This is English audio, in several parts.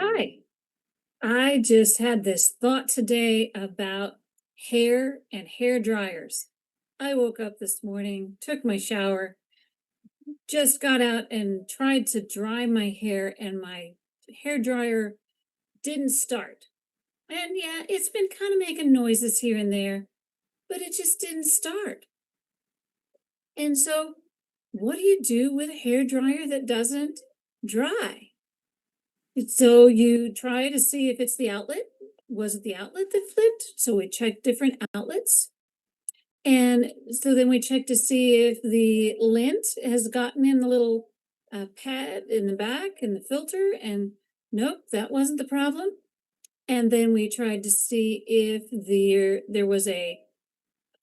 Hi. I just had this thought today about hair and hair dryers. I woke up this morning, took my shower, just got out and tried to dry my hair, and my hair dryer didn't start. And yeah, it's been kind of making noises here and there, but it just didn't start. And so, what do you do with a hair dryer that doesn't dry? So you try to see if it's the outlet. Was it the outlet that flipped? So we checked different outlets. And so then we check to see if the lint has gotten in the little pad in the back and the filter. And nope, that wasn't the problem. And then we tried to see if there was a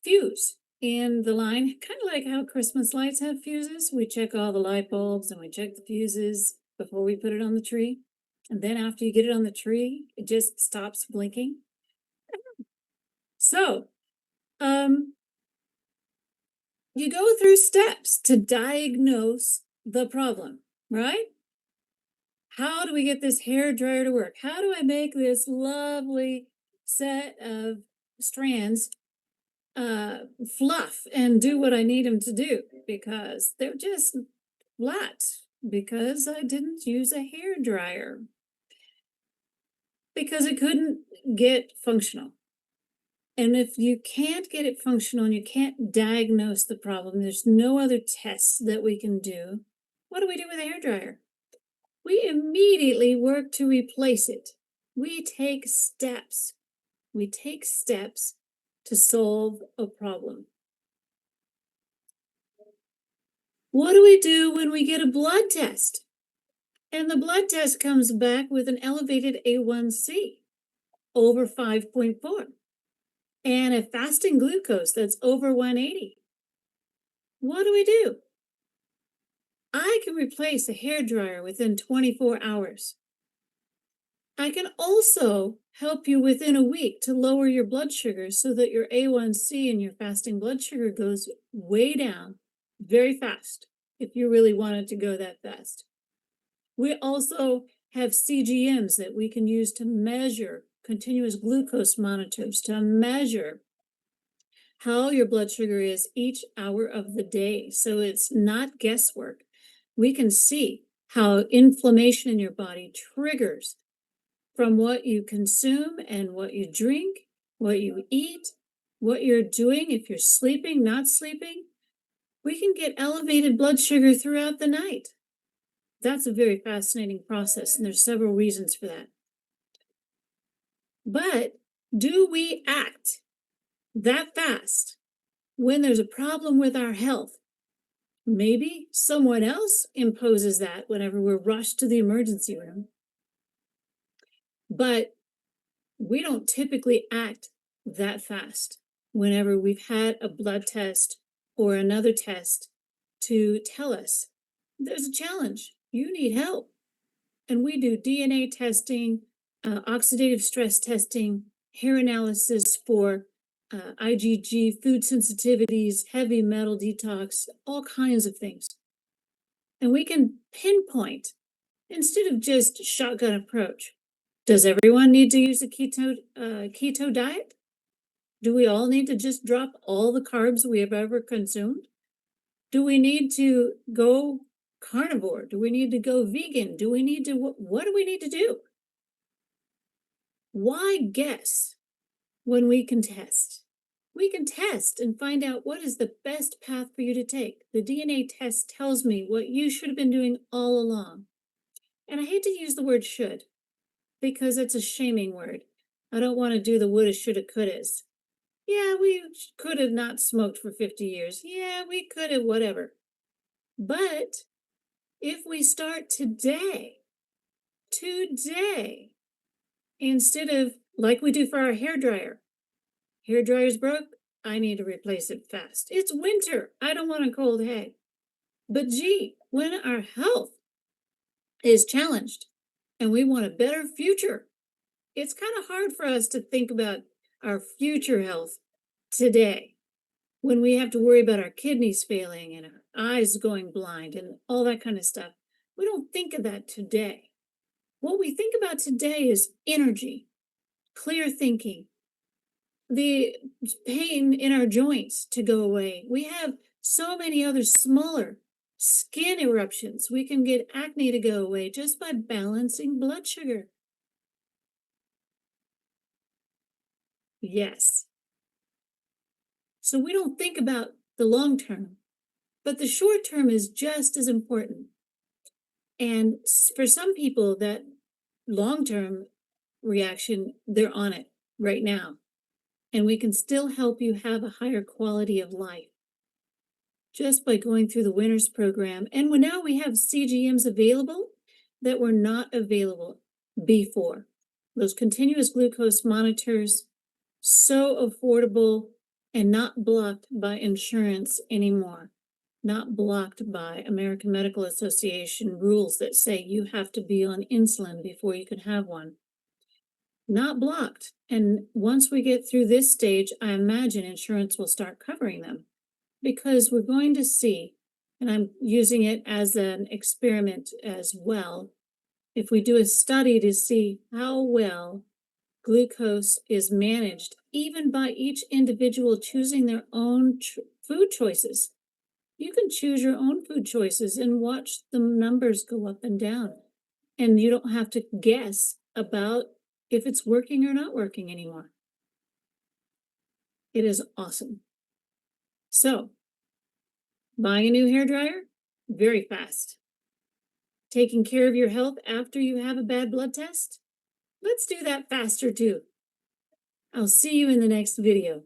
fuse in the line, kind of like how Christmas lights have fuses. We check all the light bulbs and we check the fuses before we put it on the tree. And then after you get it on the tree, it just stops blinking. So, um, you go through steps to diagnose the problem, right? How do we get this hair dryer to work? How do I make this lovely set of strands fluff and do what I need them to do? Because they're just flat because I didn't use a hair dryer because it couldn't get functional. And if you can't get it functional and you can't diagnose the problem, there's no other tests that we can do. What do we do with a hairdryer? We immediately work to replace it. We take steps. We take steps to solve a problem. What do we do when we get a blood test? And the blood test comes back with an elevated A1C over 5.4 and a fasting glucose that's over 180. What do we do? I can replace a hair dryer within 24 hours. I can also help you within a week to lower your blood sugar so that your A1C and your fasting blood sugar goes way down very fast if you really want it to go that fast. We also have CGMs that we can use to measure continuous glucose monitors to measure how your blood sugar is each hour of the day. So it's not guesswork. We can see how inflammation in your body triggers from what you consume and what you drink, what you eat, what you're doing, if you're sleeping, not sleeping. We can get elevated blood sugar throughout the night. That's a very fascinating process, and there's several reasons for that. But do we act that fast when there's a problem with our health? Maybe someone else imposes that whenever we're rushed to the emergency room. But we don't typically act that fast whenever we've had a blood test or another test to tell us there's a challenge, you need help. And we do DNA testing, oxidative stress testing, hair analysis for IgG, food sensitivities, heavy metal detox, all kinds of things. And we can pinpoint instead of just shotgun approach. Does everyone need to use a keto diet? Do we all need to just drop all the carbs we have ever consumed? Do we need to go carnivore? Do we need to go vegan? Do we need to, what do we need to do? Why guess when we can test? We can test and find out what is the best path for you to take. The DNA test tells me what you should have been doing all along. And I hate to use the word should because it's a shaming word. I don't want to do the woulda, shoulda, couldas. Yeah, we could have not smoked for 50 years. Yeah, we could have, whatever. But if we start today, instead of like we do for our hair dryer's broke, I need to replace it fast. It's winter. I don't want a cold head. But gee, when our health is challenged and we want a better future, it's kind of hard for us to think about our future health today when we have to worry about our kidneys failing and our eyes going blind and all that kind of stuff. We don't think of that today. What we think about today is energy, clear thinking, the pain in our joints to go away. We have so many other smaller skin eruptions. We can get acne to go away just by balancing blood sugar. Yes. So we don't think about the long term, but the short term is just as important. And for some people, that long term reaction, they're on it right now. And we can still help you have a higher quality of life just by going through the winners program. And now we have CGMs available that were not available before. Those continuous glucose monitors, so affordable and not blocked by insurance anymore, not blocked by American Medical Association rules that say you have to be on insulin before you can have one. Not blocked. And once we get through this stage, I imagine insurance will start covering them, because we're going to see, and I'm using it as an experiment as well, if we do a study to see how well glucose is managed, even by each individual choosing their own food choices. You can choose your own food choices and watch the numbers go up and down. And you don't have to guess about if it's working or not working anymore. It is awesome. So, buying a new hairdryer, very fast. Taking care of your health after you have a bad blood test, let's do that faster too. I'll see you in the next video.